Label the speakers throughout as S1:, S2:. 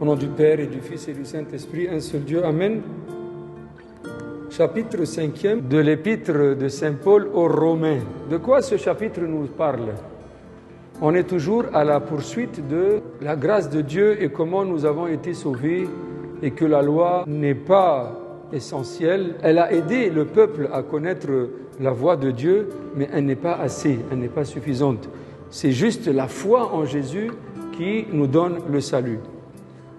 S1: Au nom du Père et du Fils et du Saint-Esprit, un seul Dieu, Amen. Chapitre 5e de l'épître de Saint Paul aux Romains. De quoi ce chapitre nous parle? On est toujours à la poursuite de la grâce de Dieu et comment nous avons été sauvés et que la loi n'est pas essentielle. Elle a aidé le peuple à connaître la voie de Dieu, mais elle n'est pas assez, elle n'est pas suffisante. C'est juste la foi en Jésus qui nous donne le salut.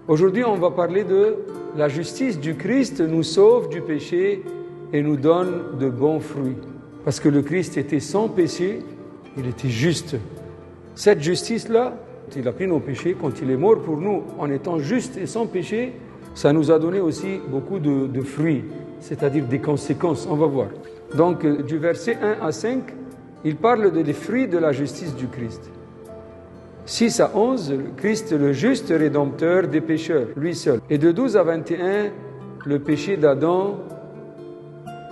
S1: Aujourd'hui, on va parler de la justice du Christ nous sauve du péché et nous donne de bons fruits. Parce que le Christ était sans péché, il était juste. Cette justice-là, il a pris nos péchés, quand il est mort pour nous, en étant juste et sans péché, ça nous a donné aussi beaucoup de fruits, c'est-à-dire des conséquences, on va voir. Donc, du verset 1 à 5, il parle des fruits de la justice du Christ. 6 à 11, Christ le juste rédempteur des pécheurs, lui seul. Et de 12 à 21, le péché d'Adam,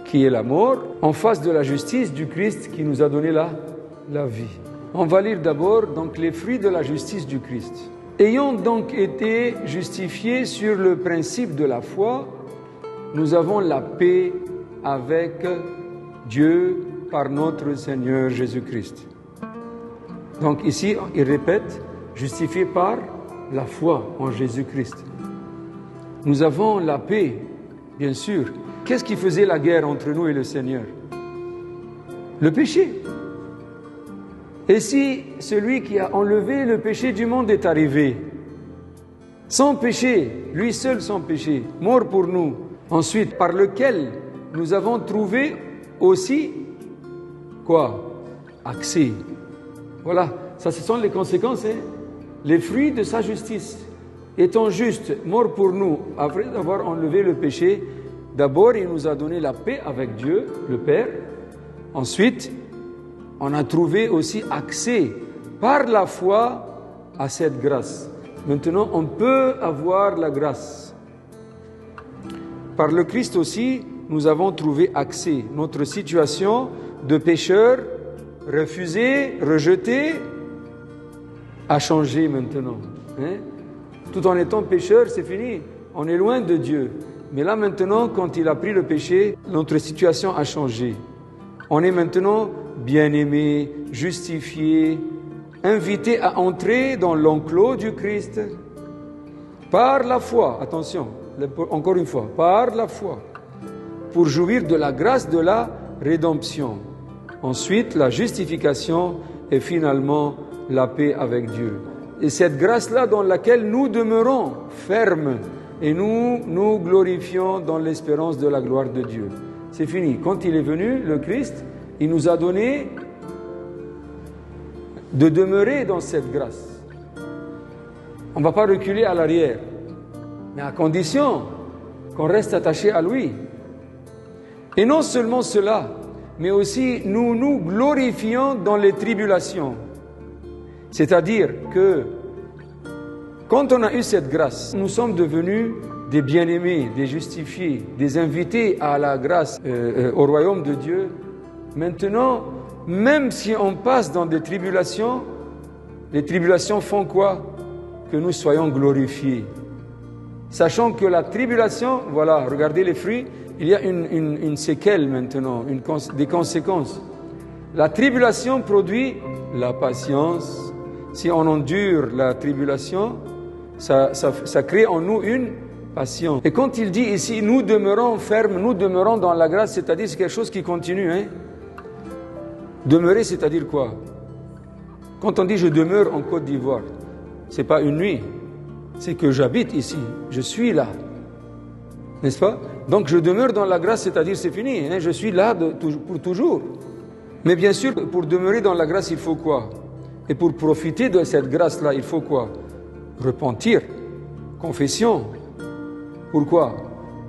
S1: qui est la mort, en face de la justice du Christ qui nous a donné la vie. On va lire d'abord donc les fruits de la justice du Christ. Ayant donc été justifiés sur le principe de la foi, nous avons la paix avec Dieu par notre Seigneur Jésus-Christ. Donc ici, il répète, justifié par la foi en Jésus-Christ. Nous avons la paix, bien sûr. Qu'est-ce qui faisait la guerre entre nous et le Seigneur? Le péché. Et si celui qui a enlevé le péché du monde est arrivé, sans péché, lui seul sans péché, mort pour nous, ensuite par lequel nous avons trouvé aussi, quoi? Accès. Voilà, ça ce sont les conséquences, les fruits de sa justice. Étant juste, mort pour nous, après avoir enlevé le péché, d'abord il nous a donné la paix avec Dieu, le Père. Ensuite, on a trouvé aussi accès par la foi à cette grâce. Maintenant, on peut avoir la grâce. Par le Christ aussi, nous avons trouvé accès. Notre situation de pécheur, refusé, rejeté, a changé maintenant. Tout en étant pécheur, c'est fini. On est loin de Dieu. Mais là maintenant, quand il a pris le péché, notre situation a changé. On est maintenant bien-aimé, justifié, invité à entrer dans l'enclos du Christ par la foi. Attention, encore une fois, par la foi, pour jouir de la grâce de la rédemption. Ensuite, la justification et finalement la paix avec Dieu. Et cette grâce-là dans laquelle nous demeurons fermes et nous glorifions dans l'espérance de la gloire de Dieu. C'est fini. Quand il est venu, le Christ, il nous a donné de demeurer dans cette grâce. On ne va pas reculer à l'arrière, mais à condition qu'on reste attaché à lui. Et non seulement cela, mais aussi nous glorifions dans les tribulations. C'est-à-dire que quand on a eu cette grâce, nous sommes devenus des bien-aimés, des justifiés, des invités à la grâce au royaume de Dieu. Maintenant, même si on passe dans des tribulations, les tribulations font quoi? Que nous soyons glorifiés. Sachant que la tribulation, voilà, regardez les fruits, il y a une séquelle maintenant, des conséquences. La tribulation produit la patience. Si on endure la tribulation, ça crée en nous une patience. Et quand il dit ici, nous demeurons fermes, nous demeurons dans la grâce, c'est-à-dire c'est quelque chose qui continue. Demeurer, c'est-à-dire quoi? Quand on dit je demeure en Côte d'Ivoire, c'est pas une nuit, c'est que j'habite ici, je suis là. N'est-ce pas? Donc je demeure dans la grâce, c'est-à-dire c'est fini, je suis là pour toujours. Mais bien sûr, pour demeurer dans la grâce, il faut quoi? Et pour profiter de cette grâce-là, il faut quoi? Repentir, confession. Pourquoi?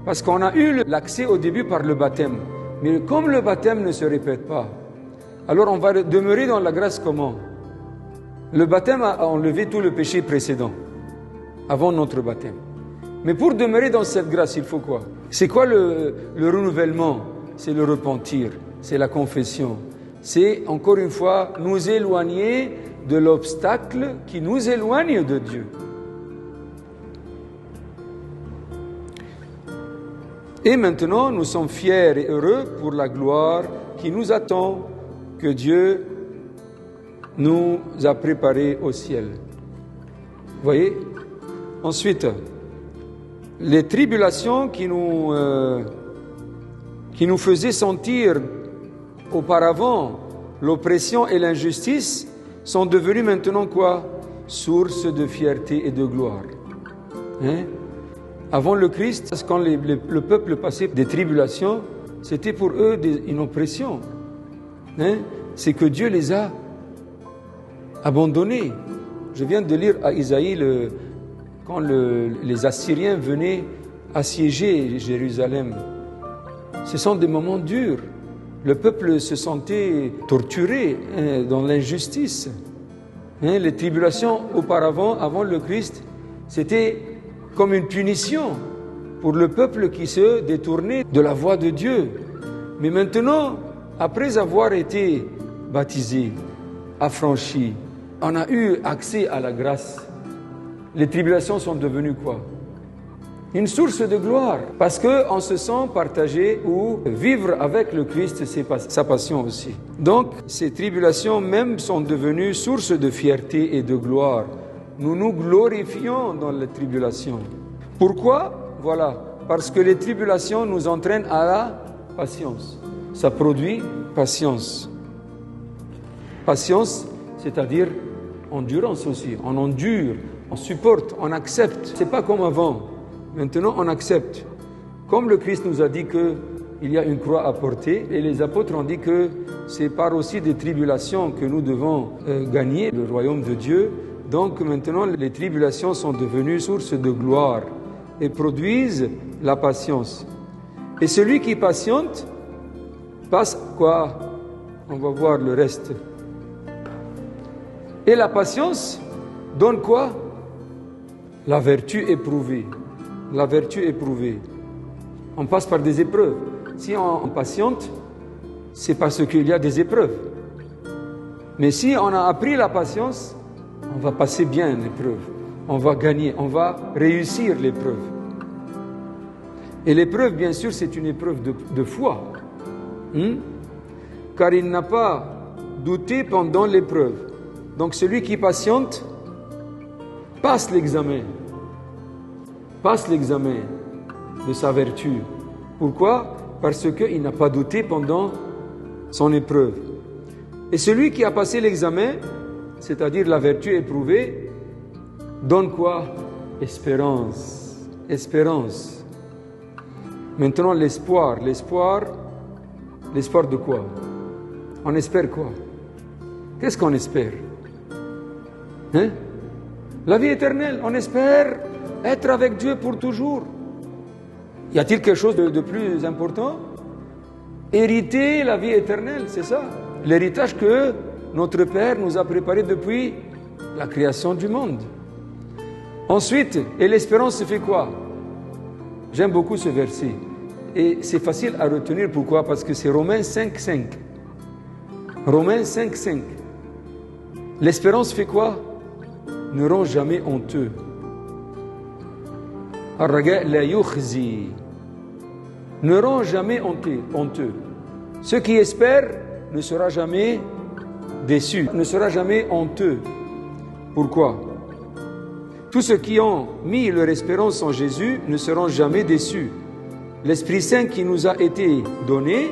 S1: Parce qu'on a eu l'accès au début par le baptême. Mais comme le baptême ne se répète pas, alors on va demeurer dans la grâce comment? Le baptême a enlevé tout le péché précédent, avant notre baptême. Mais pour demeurer dans cette grâce, il faut quoi? C'est quoi le renouvellement? C'est le repentir, c'est la confession. C'est, encore une fois, nous éloigner de l'obstacle qui nous éloigne de Dieu. Et maintenant, nous sommes fiers et heureux pour la gloire qui nous attend, que Dieu nous a préparée au ciel. Vous voyez? Ensuite, les tribulations qui nous faisaient sentir auparavant l'oppression et l'injustice sont devenues maintenant quoi? Source de fierté et de gloire. Hein? Avant le Christ, quand le peuple passait des tribulations, c'était pour eux une oppression. Hein? C'est que Dieu les a abandonnés. Je viens de lire à Isaïe quand les Assyriens venaient assiéger Jérusalem. Ce sont des moments durs. Le peuple se sentait torturé dans l'injustice. Les tribulations auparavant, avant le Christ, c'était comme une punition pour le peuple qui se détournait de la voie de Dieu. Mais maintenant, après avoir été baptisé, affranchi, on a eu accès à la grâce. Les tribulations sont devenues quoi? Une source de gloire, parce qu'on se sent partagé ou vivre avec le Christ, c'est sa passion aussi. Donc, ces tribulations même sont devenues source de fierté et de gloire. Nous nous glorifions dans les tribulations. Pourquoi? Voilà, parce que les tribulations nous entraînent à la patience. Ça produit patience. Patience, c'est-à-dire endurance aussi. On endure, on supporte, on accepte. C'est pas comme avant. Maintenant, on accepte. Comme le Christ nous a dit qu'il y a une croix à porter, et les apôtres ont dit que c'est par aussi des tribulations que nous devons gagner le royaume de Dieu. Donc maintenant, les tribulations sont devenues source de gloire et produisent la patience. Et celui qui patiente passe quoi? On va voir le reste. Et la patience donne quoi? La vertu éprouvée. La vertu éprouvée. On passe par des épreuves. Si on patiente, c'est parce qu'il y a des épreuves. Mais si on a appris la patience, on va passer bien l'épreuve. On va gagner, on va réussir l'épreuve. Et l'épreuve, bien sûr, c'est une épreuve de foi. Car il n'a pas douté pendant l'épreuve. Donc celui qui patiente passe l'examen. Passe l'examen de sa vertu. Pourquoi? Parce qu'il n'a pas douté pendant son épreuve. Et celui qui a passé l'examen, c'est-à-dire la vertu éprouvée, donne quoi? Espérance. Espérance. Maintenant, l'espoir. L'espoir de quoi? On espère quoi? Qu'est-ce qu'on espère? La vie éternelle. On espère être avec Dieu pour toujours. Y a-t-il quelque chose de plus important? Hériter la vie éternelle, c'est ça. L'héritage que notre Père nous a préparé depuis la création du monde. Ensuite, et l'espérance se fait quoi? J'aime beaucoup ce verset. Et c'est facile à retenir, pourquoi? Parce que c'est Romains 5,5. Romains 5,5. L'espérance fait quoi? Ne rend jamais honteux. Ar-raga la yukhzi. Ne rend jamais honteux. Ceux qui espèrent ne sera jamais déçu, ne sera jamais honteux. Pourquoi? Tous ceux qui ont mis leur espérance en Jésus ne seront jamais déçus. L'Esprit Saint qui nous a été donné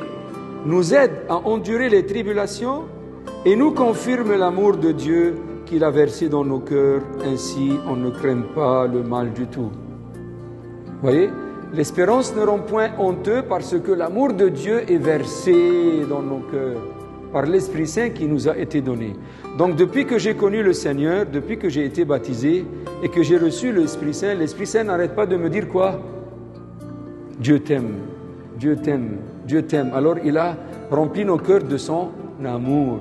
S1: nous aide à endurer les tribulations et nous confirme l'amour de Dieu qu'il a versé dans nos cœurs. Ainsi, on ne craint pas le mal du tout. Voyez, l'espérance ne rend point honteux parce que l'amour de Dieu est versé dans nos cœurs par l'Esprit Saint qui nous a été donné. Donc depuis que j'ai connu le Seigneur, depuis que j'ai été baptisé et que j'ai reçu l'Esprit Saint n'arrête pas de me dire quoi? Dieu t'aime, Dieu t'aime, Dieu t'aime. Alors il a rempli nos cœurs de son amour.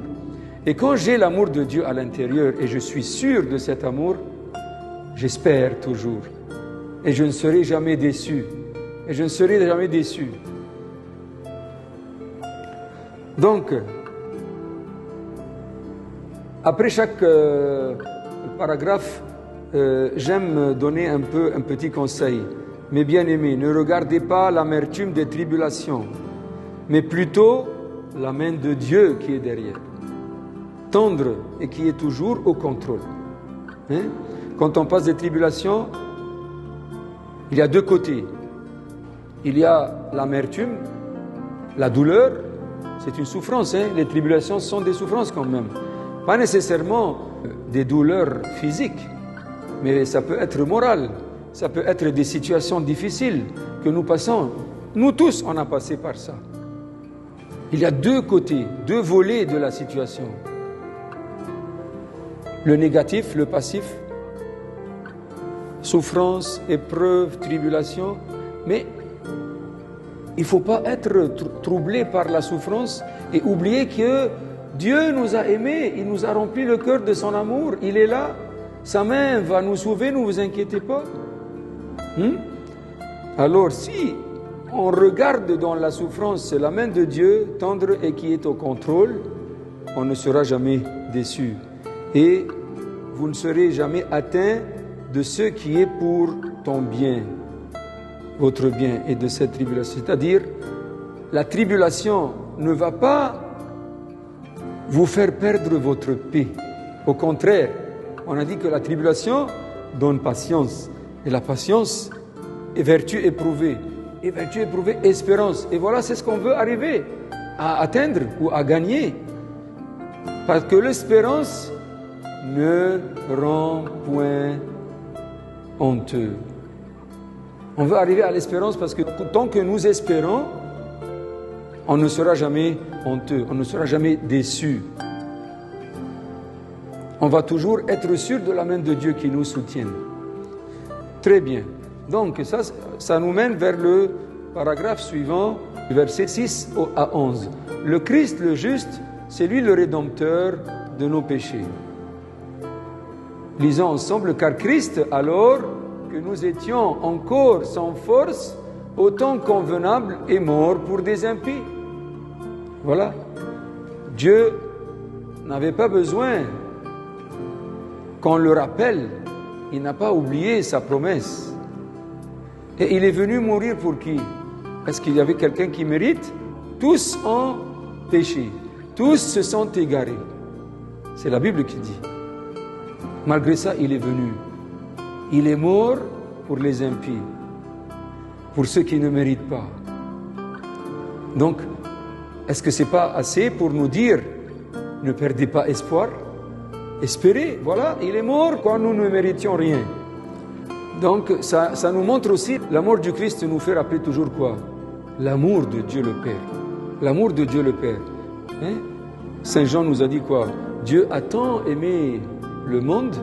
S1: Et quand j'ai l'amour de Dieu à l'intérieur et je suis sûr de cet amour, j'espère toujours. Et je ne serai jamais déçu. Et je ne serai jamais déçu. Donc, après chaque paragraphe, j'aime donner un petit conseil. mes bien-aimés, ne regardez pas l'amertume des tribulations, mais plutôt la main de Dieu qui est derrière, tendre et qui est toujours au contrôle. Quand on passe des tribulations, il y a deux côtés. Il y a l'amertume, la douleur, c'est une souffrance. Les tribulations sont des souffrances quand même. Pas nécessairement des douleurs physiques, mais ça peut être moral. Ça peut être des situations difficiles que nous passons. Nous tous, on a passé par ça. Il y a deux côtés, deux volets de la situation. Le négatif, le passif, souffrance, épreuve, tribulation. Mais il ne faut pas être troublé par la souffrance et oublier que Dieu nous a aimés, il nous a rempli le cœur de son amour, il est là, sa main va nous sauver, ne vous inquiétez pas. Alors si on regarde dans la souffrance, c'est la main de Dieu, tendre et qui est au contrôle, on ne sera jamais déçu. Et vous ne serez jamais atteint de ce qui est pour ton bien, votre bien et de cette tribulation. C'est-à-dire, la tribulation ne va pas vous faire perdre votre paix. Au contraire, on a dit que la tribulation donne patience. Et la patience est vertu éprouvée. Et vertu éprouvée, espérance. Et voilà, c'est ce qu'on veut arriver à atteindre ou à gagner. Parce que l'espérance ne rend point honteux. On veut arriver à l'espérance parce que tant que nous espérons, on ne sera jamais honteux, on ne sera jamais déçu. On va toujours être sûr de la main de Dieu qui nous soutient. Très bien. Donc ça nous mène vers le paragraphe suivant, versets 6 à 11. Le Christ, le juste, c'est lui le Rédempteur de nos péchés. Lisons ensemble, car Christ, alors que nous étions encore sans force, au temps convenable, est mort pour des impies. Voilà. Dieu n'avait pas besoin qu'on le rappelle. Il n'a pas oublié sa promesse. Et il est venu mourir pour qui? Est-ce qu'il y avait quelqu'un qui mérite? Tous ont péché. Tous se sont égarés. C'est la Bible qui dit. Malgré ça, il est venu. Il est mort pour les impies, pour ceux qui ne méritent pas. Donc, est-ce que ce n'est pas assez pour nous dire, ne perdez pas espoir, espérez, voilà, il est mort quand nous ne méritions rien. Donc, ça nous montre aussi, la mort du Christ nous fait rappeler toujours quoi? L'amour de Dieu le Père. L'amour de Dieu le Père. Saint Jean nous a dit quoi? Dieu a tant aimé le monde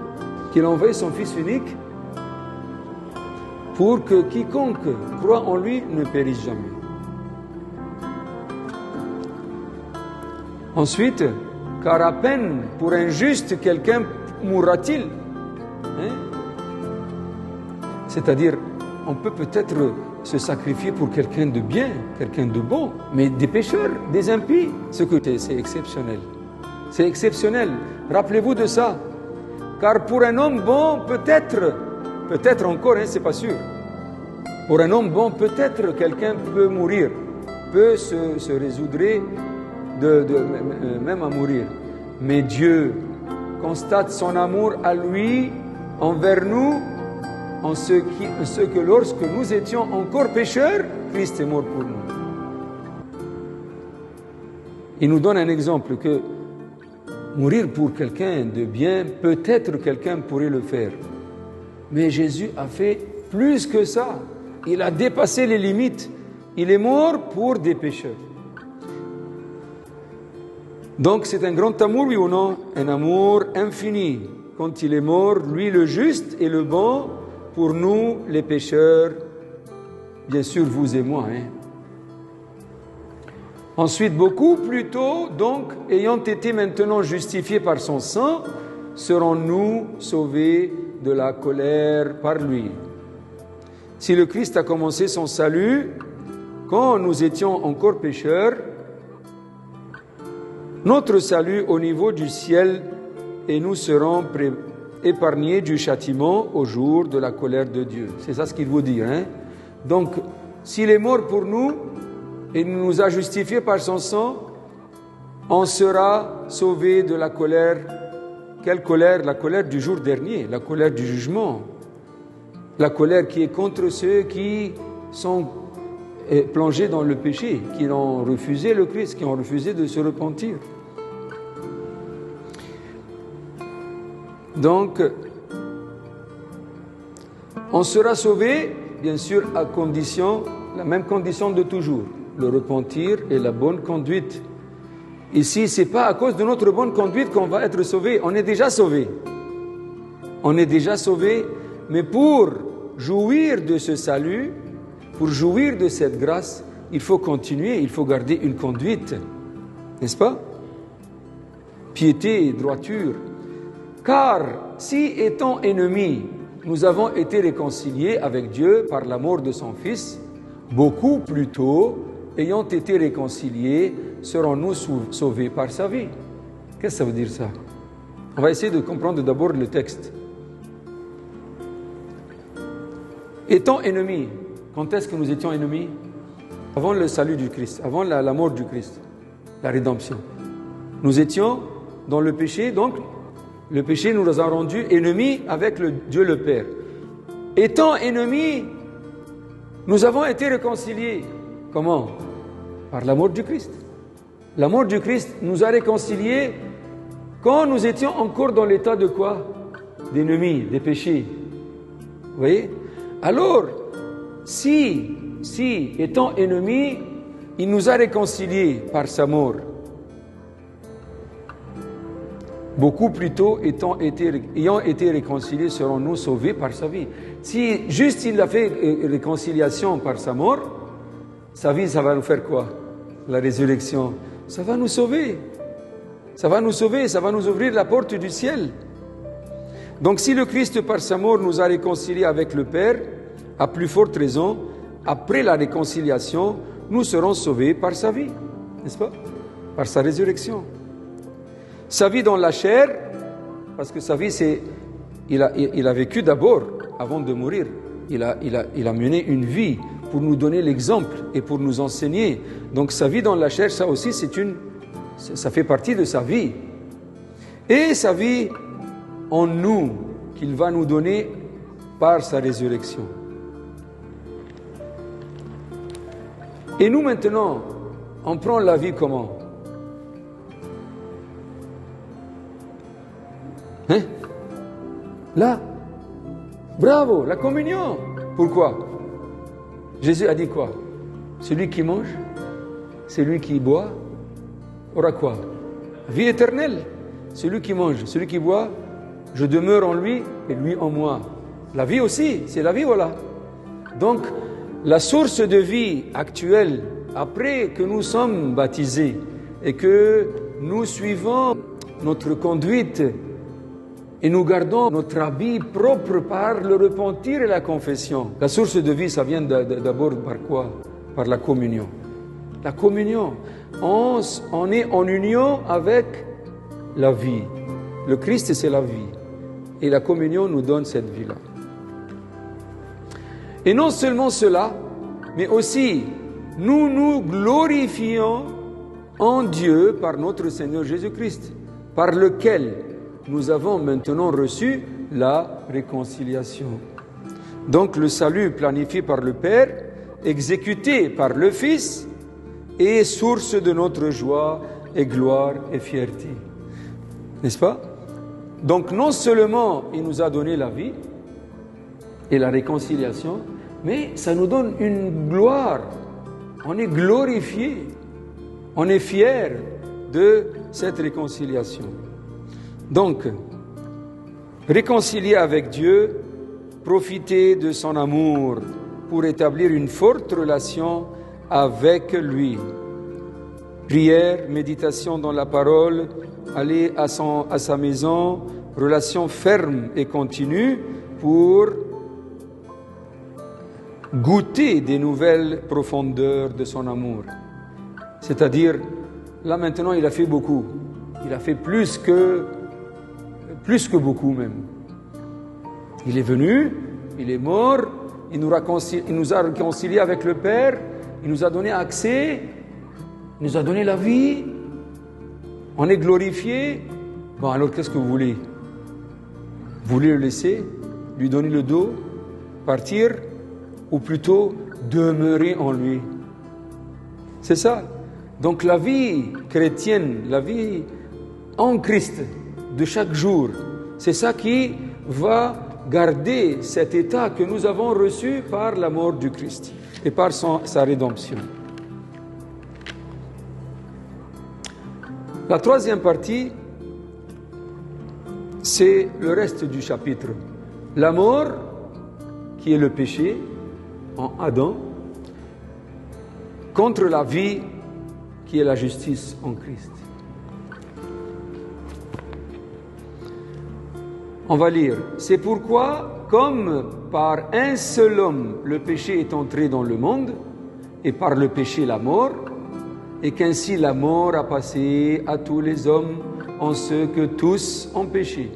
S1: qu'il a envoyé son Fils unique pour que quiconque croit en lui ne périsse jamais. Ensuite, car à peine pour un juste quelqu'un mourra-t-il. C'est-à-dire, on peut peut-être se sacrifier pour quelqu'un de bien, quelqu'un de bon, mais des pécheurs, des impies, c'est exceptionnel. C'est exceptionnel. Rappelez-vous de ça. Car pour un homme bon, peut-être encore, c'est pas sûr. Pour un homme bon, peut-être quelqu'un peut mourir, peut se résoudre même à mourir. Mais Dieu constate son amour à lui, envers nous, en ce que lorsque nous étions encore pécheurs, Christ est mort pour nous. Il nous donne un exemple que mourir pour quelqu'un de bien, peut-être quelqu'un pourrait le faire. Mais Jésus a fait plus que ça. Il a dépassé les limites. Il est mort pour des pécheurs. Donc c'est un grand amour, oui ou non? Un amour infini. Quand il est mort, lui le juste et le bon, pour nous les pécheurs, bien sûr vous et moi. Ensuite, beaucoup plus tôt, donc, ayant été maintenant justifiés par son sang, serons-nous sauvés de la colère par lui. Si le Christ a commencé son salut, quand nous étions encore pécheurs, notre salut au niveau du ciel, et nous serons épargnés du châtiment au jour de la colère de Dieu. C'est ça ce qu'il vous dit. Donc, s'il est mort pour nous et nous a justifiés par son sang, on sera sauvé de la colère. Quelle colère? La colère du jour dernier, la colère du jugement. La colère qui est contre ceux qui sont plongés dans le péché, qui ont refusé le Christ, qui ont refusé de se repentir. Donc, on sera sauvé, bien sûr, à condition, la même condition de toujours, le repentir et la bonne conduite. Ici, ce n'est pas à cause de notre bonne conduite qu'on va être sauvé. On est déjà sauvé. On est déjà sauvé, mais pour jouir de ce salut, pour jouir de cette grâce, il faut continuer, il faut garder une conduite. N'est-ce pas? Piété, droiture. Car si, étant ennemis, nous avons été réconciliés avec Dieu par l'amour de son Fils, beaucoup plus tôt, ayant été réconciliés, serons-nous sauvés par sa vie. Qu'est-ce que ça veut dire ça? On va essayer de comprendre d'abord le texte. Étant ennemis, quand est-ce que nous étions ennemis? Avant le salut du Christ, avant la mort du Christ, la rédemption. Nous étions dans le péché, donc le péché nous a rendus ennemis avec Dieu le Père. Étant ennemis, nous avons été réconciliés. Comment? Par l'amour du Christ. L'amour du Christ nous a réconciliés quand nous étions encore dans l'état de quoi? D'ennemis, des péchés. Vous voyez? Alors, si, étant ennemis, il nous a réconciliés par sa mort, beaucoup plus tôt, ayant été réconciliés, serons-nous sauvés par sa vie. Si juste il a fait réconciliation par sa mort, sa vie, ça va nous faire quoi? La résurrection. Ça va nous sauver. Ça va nous sauver, ça va nous ouvrir la porte du ciel. Donc si le Christ, par sa mort, nous a réconciliés avec le Père, à plus forte raison, après la réconciliation, nous serons sauvés par sa vie. N'est-ce pas? Par sa résurrection. Sa vie dans la chair, parce que sa vie, il a vécu d'abord, avant de mourir. Il a mené une vie pour nous donner l'exemple et pour nous enseigner. Donc sa vie dans la chair, ça aussi, ça fait partie de sa vie. Et sa vie en nous, qu'il va nous donner par sa résurrection. Et nous maintenant, on prend la vie comment? Hein? Là, bravo, la communion. Pourquoi? Jésus a dit quoi? Celui qui mange, celui qui boit, aura quoi? Vie éternelle. Celui qui mange, celui qui boit, je demeure en lui et lui en moi. La vie aussi, c'est la vie, voilà. Donc, la source de vie actuelle, après que nous sommes baptisés et que nous suivons notre conduite et nous gardons notre habit propre par le repentir et la confession. La source de vie, ça vient d'abord par quoi? Par la communion. La communion. On est en union avec la vie. Le Christ, c'est la vie. Et la communion nous donne cette vie-là. Et non seulement cela, mais aussi, nous nous glorifions en Dieu par notre Seigneur Jésus-Christ, par lequel nous avons maintenant reçu la réconciliation. Donc le salut planifié par le Père, exécuté par le Fils, est source de notre joie et gloire et fierté. N'est-ce pas? Donc non seulement il nous a donné la vie et la réconciliation, mais ça nous donne une gloire. On est glorifié, on est fier de cette réconciliation. Donc, réconcilier avec Dieu, profiter de son amour pour établir une forte relation avec lui. Prière, méditation dans la parole, aller à sa maison, relation ferme et continue pour goûter des nouvelles profondeurs de son amour. C'est-à-dire, là maintenant, il a fait beaucoup. Il a fait plus que beaucoup même. Il est venu, il est mort, il nous a réconciliés avec le Père, il nous a donné accès, il nous a donné la vie, on est glorifié. Bon, alors qu'est-ce que vous voulez? Vous voulez le laisser, lui donner le dos, partir, ou plutôt demeurer en lui? C'est ça. Donc la vie chrétienne, la vie en Christ de chaque jour, c'est ça qui va garder cet état que nous avons reçu par la mort du Christ et par sa rédemption. La troisième partie, c'est le reste du chapitre. La mort, qui est le péché en Adam, contre la vie, qui est la justice en Christ. On va lire. C'est pourquoi, comme par un seul homme le péché est entré dans le monde, et par le péché la mort, et qu'ainsi la mort a passé à tous les hommes en ce que tous ont péché.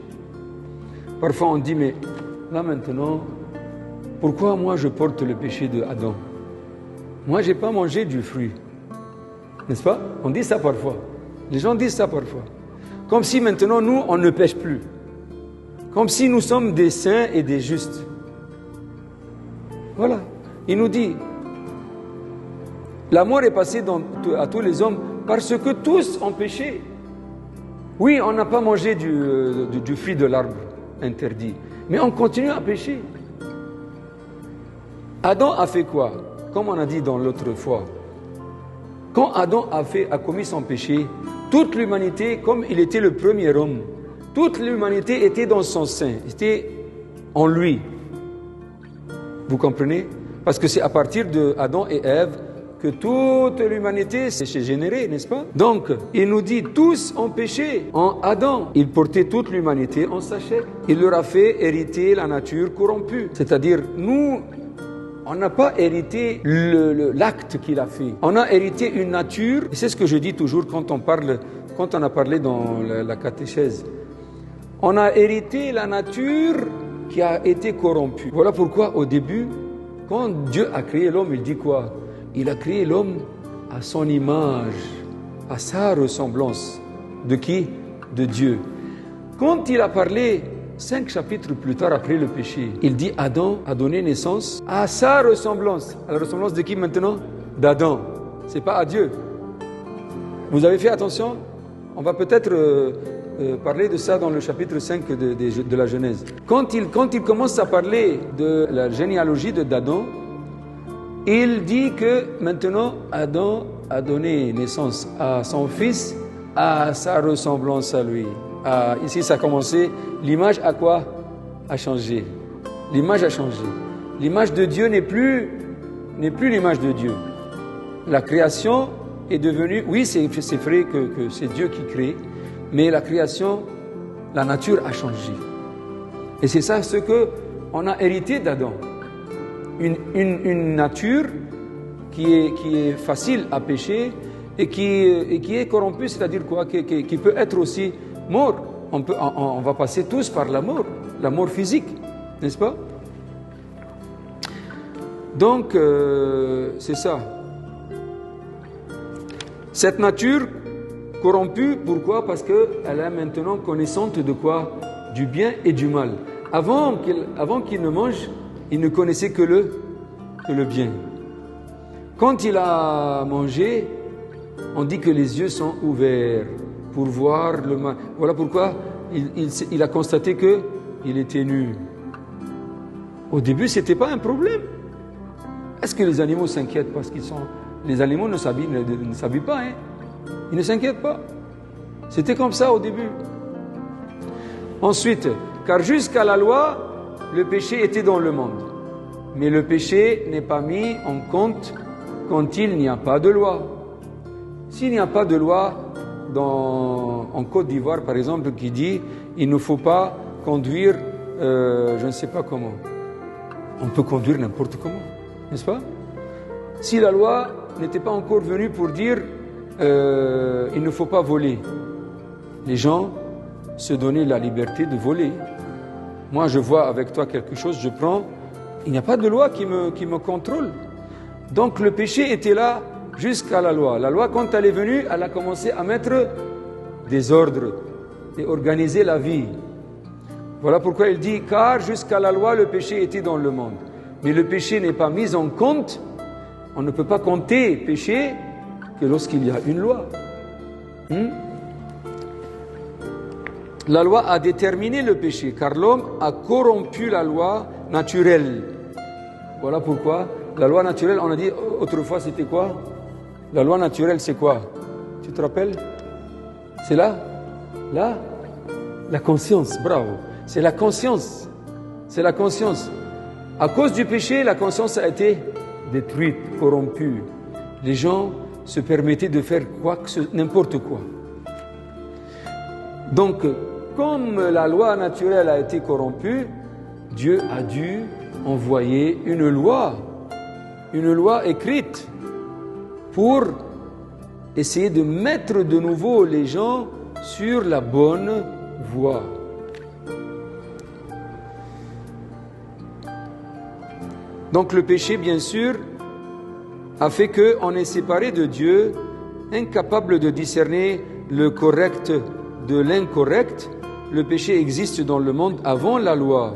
S1: Parfois on dit, mais là maintenant, pourquoi moi je porte le péché de Adam? Moi j'ai pas mangé du fruit. N'est-ce pas? On dit ça parfois. Les gens disent ça parfois. Comme si maintenant nous on ne pêche plus. Comme si nous sommes des saints et des justes. Voilà. Il nous dit, la mort est passée à tous les hommes parce que tous ont péché. Oui, on n'a pas mangé du fruit de l'arbre interdit, mais on continue à pécher. Adam a fait quoi? Comme on a dit dans l'autre fois, quand Adam a commis son péché, toute l'humanité, comme il était le premier homme, toute l'humanité était dans son sein, était en lui. Vous comprenez? Parce que c'est à partir de Adam et Ève que toute l'humanité s'est générée, n'est-ce pas? Donc, il nous dit, tous ont péché en Adam. Il portait toute l'humanité en sa chair. Il leur a fait hériter la nature corrompue. C'est-à-dire, nous, on n'a pas hérité l'acte qu'il a fait. On a hérité une nature, et c'est ce que je dis toujours quand on a parlé dans la catéchèse. On a hérité la nature qui a été corrompue. Voilà pourquoi, au début, quand Dieu a créé l'homme, il dit quoi? Il a créé l'homme à son image, à sa ressemblance. De qui? De Dieu. Quand il a parlé 5 chapitres plus tard après le péché, il dit Adam a donné naissance à sa ressemblance. À la ressemblance de qui maintenant? D'Adam. C'est pas à Dieu. Vous avez fait attention? On va peut-être parler de ça dans le chapitre 5 de la Genèse. Quand il commence à parler de la généalogie d'Adam, il dit que maintenant Adam a donné naissance à son fils, à sa ressemblance à lui. Ici ça a commencé, l'image a quoi? A changé. L'image a changé. L'image de Dieu n'est plus l'image de Dieu. La création est devenue, oui c'est vrai que c'est Dieu qui crée, mais la création, la nature a changé. Et c'est ça ce qu'on a hérité d'Adam. Une nature qui est facile à pécher et qui est corrompue, c'est-à-dire quoi? Qui peut être aussi mort. On va passer tous par la mort physique, n'est-ce pas? Donc, c'est ça. Cette nature corrompue, pourquoi? Parce qu'elle est maintenant connaissante de quoi? Du bien et du mal. Avant qu'il ne mange, il ne connaissait que le bien. Quand il a mangé, on dit que les yeux sont ouverts pour voir le mal. Voilà pourquoi il a constaté qu'il était nu. Au début, ce n'était pas un problème. Est-ce que les animaux s'inquiètent parce qu'ils sont... Les animaux ne s'habillent pas, hein? Ils ne s'inquiètent pas. C'était comme ça au début. Ensuite, car jusqu'à la loi, le péché était dans le monde. Mais le péché n'est pas mis en compte quand il n'y a pas de loi. S'il n'y a pas de loi en Côte d'Ivoire, par exemple, qui dit il ne faut pas conduire, je ne sais pas comment. On peut conduire n'importe comment, n'est-ce pas? Si la loi n'était pas encore venue pour dire il ne faut pas voler, les gens se donnaient la liberté de voler. Moi, je vois avec toi quelque chose, je prends il n'y a pas de loi qui me contrôle. Donc le péché était là jusqu'à la loi. La loi, quand elle est venue, elle a commencé à mettre des ordres et organiser la vie. Voilà pourquoi il dit, car jusqu'à la loi, le péché était dans le monde. Mais le péché n'est pas mis en compte. On ne peut pas compter péché que lorsqu'il y a une loi. La loi a déterminé le péché, car l'homme a corrompu la loi naturelle. Voilà pourquoi la loi naturelle, on a dit autrefois, c'était quoi? La loi naturelle, c'est quoi? Tu te rappelles? C'est là? Là? La conscience, bravo. C'est la conscience. C'est la conscience. À cause du péché, la conscience a été détruite, corrompue. Les gens se permettaient de faire n'importe quoi. Donc, comme la loi naturelle a été corrompue, Dieu a dû envoyer une loi écrite pour essayer de mettre de nouveau les gens sur la bonne voie. Donc le péché, bien sûr, a fait qu'on est séparé de Dieu, incapable de discerner le correct de l'incorrect. Le péché existe dans le monde avant la loi.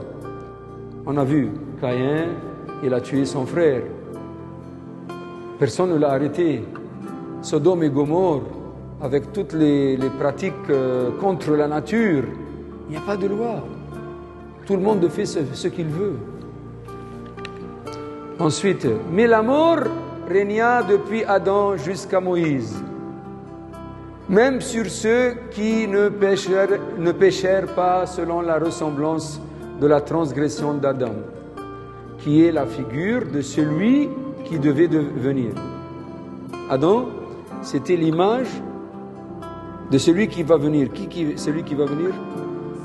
S1: On a vu, Caïn, il a tué son frère. Personne ne l'a arrêté. Sodome et Gomorrhe, avec toutes les pratiques contre la nature, il n'y a pas de loi. Tout le monde fait ce qu'il veut. Ensuite, mais la mort régna depuis Adam jusqu'à Moïse, même sur ceux qui ne péchèrent pas selon la ressemblance de la transgression d'Adam, qui est la figure de celui qui devait venir. Adam, c'était l'image de celui qui va venir. Celui qui va venir?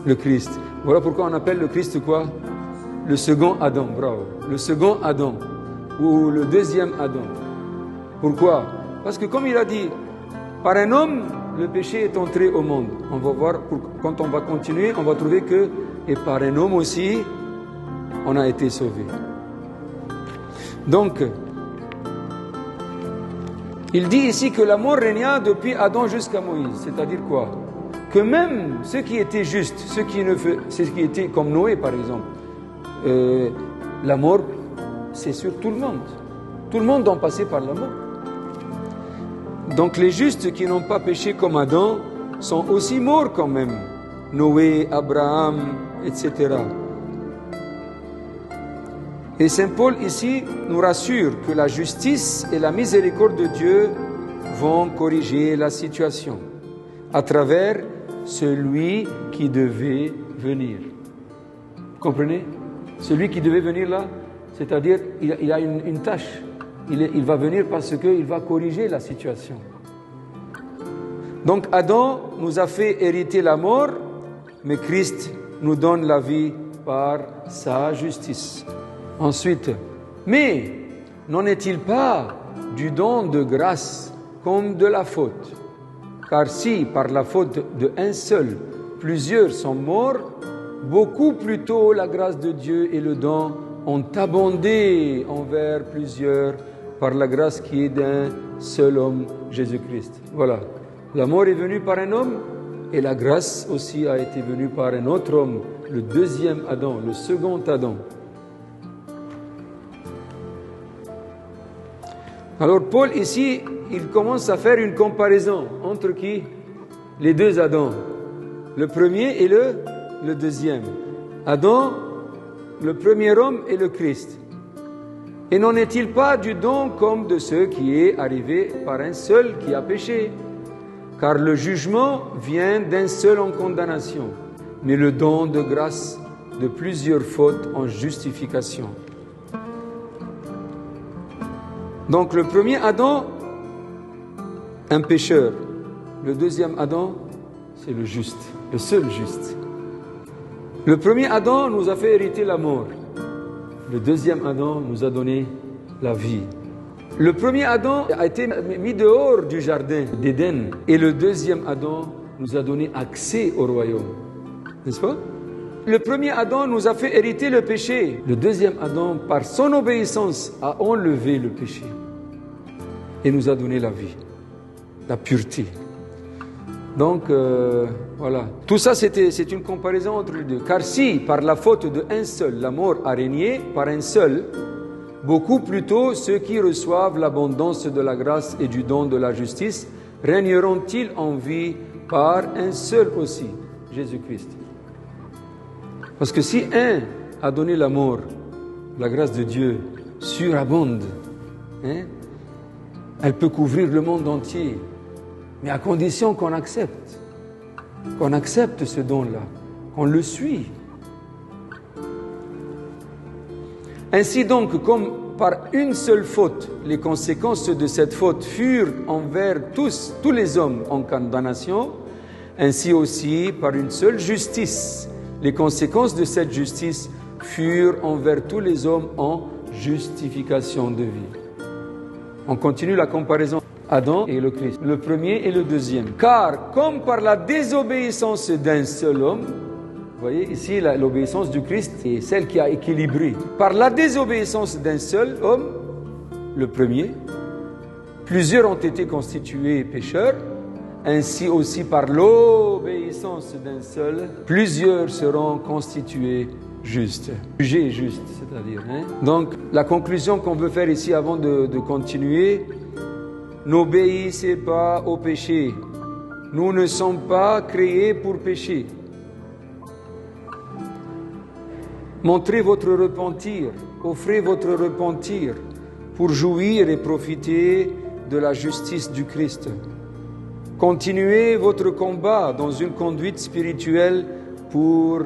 S1: Le Christ. Voilà pourquoi on appelle le Christ quoi? Le second Adam, bravo. Le second Adam, ou le deuxième Adam. Pourquoi? Parce que comme il a dit, par un homme, le péché est entré au monde. On va voir, quand on va continuer, on va trouver que, et par un homme aussi, on a été sauvé. Donc, il dit ici que la mort régna depuis Adam jusqu'à Moïse. C'est-à-dire quoi? Que même ceux qui étaient justes, ceux qui étaient comme Noé par exemple, la mort, c'est sur tout le monde. Tout le monde en passait par la mort. Donc les justes qui n'ont pas péché comme Adam sont aussi morts quand même. Noé, Abraham, etc. Et Saint Paul ici nous rassure que la justice et la miséricorde de Dieu vont corriger la situation à travers celui qui devait venir. Vous comprenez? Celui qui devait venir là, c'est-à-dire il a une tâche. Il va venir parce qu'il va corriger la situation. Donc Adam nous a fait hériter la mort, mais Christ nous donne la vie par sa justice. Ensuite, mais n'en est-il pas du don de grâce comme de la faute? Car si par la faute de un seul, plusieurs sont morts, beaucoup plus tôt la grâce de Dieu et le don ont abondé envers plusieurs par la grâce qui est d'un seul homme, Jésus-Christ. Voilà. La mort est venue par un homme et la grâce aussi a été venue par un autre homme, le deuxième Adam, le second Adam. Alors Paul ici, il commence à faire une comparaison entre qui? Les deux Adams. Le premier et le deuxième. Adam, le premier homme et le Christ. Et n'en est-il pas du don comme de ceux qui est arrivé par un seul qui a péché? Car le jugement vient d'un seul en condamnation, mais le don de grâce de plusieurs fautes en justification. Donc le premier Adam, un pécheur. Le deuxième Adam, c'est le juste, le seul juste. Le premier Adam nous a fait hériter la mort. Le deuxième Adam nous a donné la vie. Le premier Adam a été mis dehors du jardin d'Éden. Et le deuxième Adam nous a donné accès au royaume. N'est-ce pas? le premier Adam nous a fait hériter le péché. Le deuxième Adam, par son obéissance, a enlevé le péché et nous a donné la vie, la pureté. Donc, voilà. Tout ça, c'est une comparaison entre les deux. Car si, par la faute d'un seul, la mort a régné, par un seul, beaucoup plutôt ceux qui reçoivent l'abondance de la grâce et du don de la justice régneront-ils en vie par un seul aussi, Jésus-Christ. Parce que si un a donné la mort, la grâce de Dieu surabonde, elle peut couvrir le monde entier, mais à condition qu'on accepte ce don-là, qu'on le suit. Ainsi donc, comme par une seule faute, les conséquences de cette faute furent envers tous les hommes en condamnation, ainsi aussi, par une seule justice, les conséquences de cette justice furent envers tous les hommes en justification de vie. On continue la comparaison. Adam et le Christ, le premier et le deuxième. Car comme par la désobéissance d'un seul homme, vous voyez ici l'obéissance du Christ est celle qui a équilibré. Par la désobéissance d'un seul homme, le premier, plusieurs ont été constitués pécheurs, ainsi aussi par l'obéissance d'un seul, plusieurs seront constitués justes. Jugés justes, c'est-à-dire. Donc la conclusion qu'on veut faire ici avant de continuer, n'obéissez pas au péché. Nous ne sommes pas créés pour pécher. Montrez votre repentir, offrez votre repentir pour jouir et profiter de la justice du Christ. Continuez votre combat dans une conduite spirituelle pour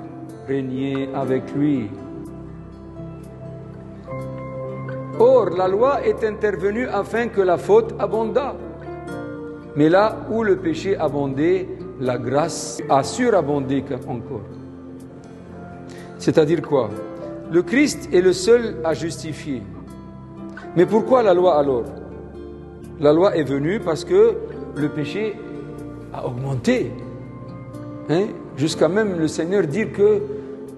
S1: régner avec lui. Or, la loi est intervenue afin que la faute abondât. Mais là où le péché abondait, la grâce a surabondé encore. C'est-à-dire quoi? Le Christ est le seul à justifier. Mais pourquoi la loi alors? La loi est venue parce que le péché a augmenté. Jusqu'à même le Seigneur dire que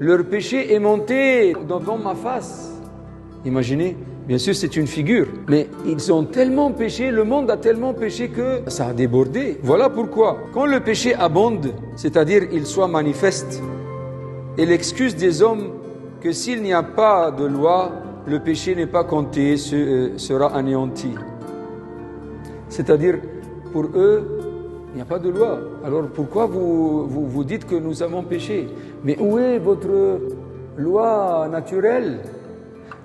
S1: leur péché est monté devant ma face. Imaginez, bien sûr c'est une figure, mais ils ont tellement péché, le monde a tellement péché que ça a débordé. Voilà pourquoi, quand le péché abonde, c'est-à-dire il soit manifeste, et l'excuse des hommes que s'il n'y a pas de loi, le péché n'est pas compté, sera anéanti. C'est-à-dire, pour eux, il n'y a pas de loi. Alors pourquoi vous dites que nous avons péché? Mais où est votre loi naturelle?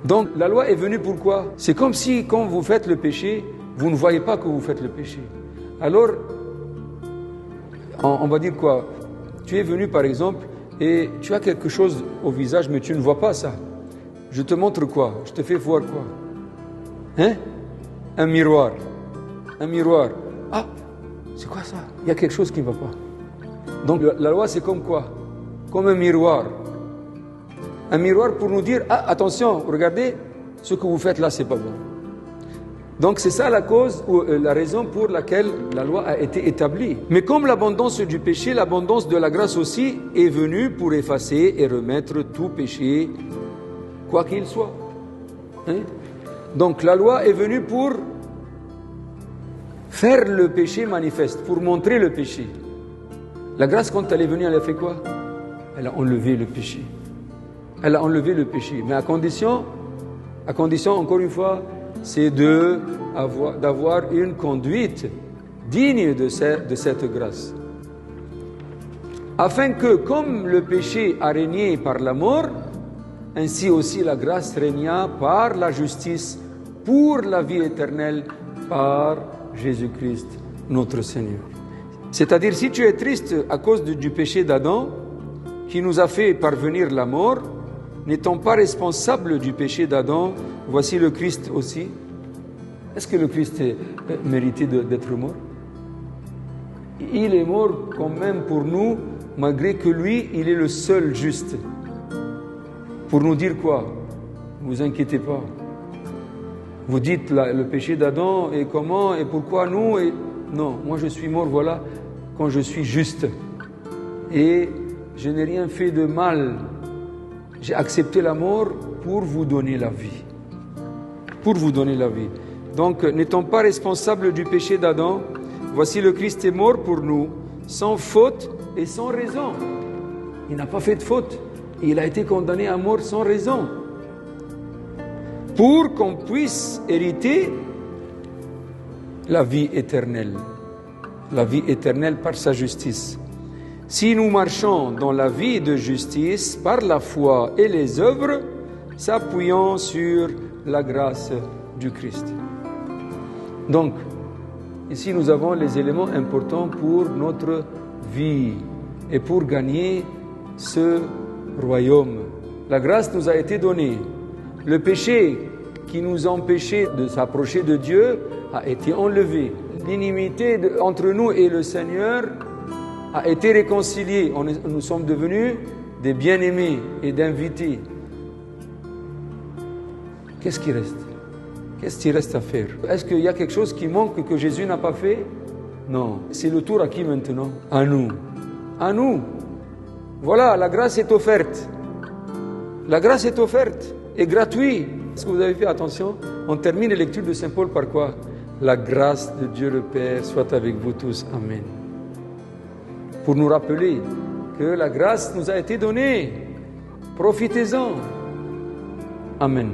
S1: Donc la loi est venue pourquoi? C'est comme si quand vous faites le péché, vous ne voyez pas que vous faites le péché. Alors, on va dire quoi? Tu es venu par exemple et tu as quelque chose au visage mais tu ne vois pas ça. Je te montre quoi? Je te fais voir quoi? Un miroir. Un miroir. Ah, c'est quoi ça? Il y a quelque chose qui ne va pas. Donc la loi c'est comme quoi? Comme un miroir. Un miroir pour nous dire, ah attention, regardez, ce que vous faites là, c'est pas bon. Donc c'est ça la cause, ou la raison pour laquelle la loi a été établie. Mais comme l'abondance du péché, l'abondance de la grâce aussi est venue pour effacer et remettre tout péché, quoi qu'il soit. Donc la loi est venue pour faire le péché manifeste, pour montrer le péché. La grâce, quand elle est venue, elle a fait quoi? Elle a enlevé le péché. Elle a enlevé le péché, mais à condition, encore une fois, c'est d'avoir une conduite digne de cette grâce. Afin que, comme le péché a régné par la mort, ainsi aussi la grâce régna par la justice pour la vie éternelle par Jésus-Christ, notre Seigneur. C'est-à-dire, si tu es triste à cause du péché d'Adam, qui nous a fait parvenir la mort, n'étant pas responsable du péché d'Adam, voici le Christ aussi. Est-ce que le Christ méritait d'être mort? Il est mort quand même pour nous, malgré que lui, il est le seul juste. Pour nous dire quoi? Ne vous inquiétez pas. Vous dites le péché d'Adam et comment et pourquoi nous Non, moi je suis mort, voilà, quand je suis juste. Et je n'ai rien fait de mal J'ai accepté la mort pour vous donner la vie. Pour vous donner la vie. Donc, n'étant pas responsables du péché d'Adam, voici le Christ est mort pour nous, sans faute et sans raison. Il n'a pas fait de faute. Il a été condamné à mort sans raison. Pour qu'on puisse hériter la vie éternelle. La vie éternelle par sa justice. Si nous marchons dans la vie de justice par la foi et les œuvres, s'appuyant sur la grâce du Christ. Donc, ici nous avons les éléments importants pour notre vie et pour gagner ce royaume. La grâce nous a été donnée. Le péché qui nous empêchait de s'approcher de Dieu a été enlevé. L'inimité entre nous et le Seigneur a été réconciliée. Nous sommes devenus des bien-aimés et d'invités. Qu'est-ce qui reste? Qu'est-ce qui reste à faire? Est-ce qu'il y a quelque chose qui manque que Jésus n'a pas fait? Non. C'est le tour à qui maintenant? À nous. À nous. Voilà, la grâce est offerte. La grâce est offerte et gratuite. Est-ce que vous avez fait attention? On termine les lectures de Saint Paul par quoi? La grâce de Dieu le Père soit avec vous tous. Amen. Pour nous rappeler que la grâce nous a été donnée. Profitez-en. Amen.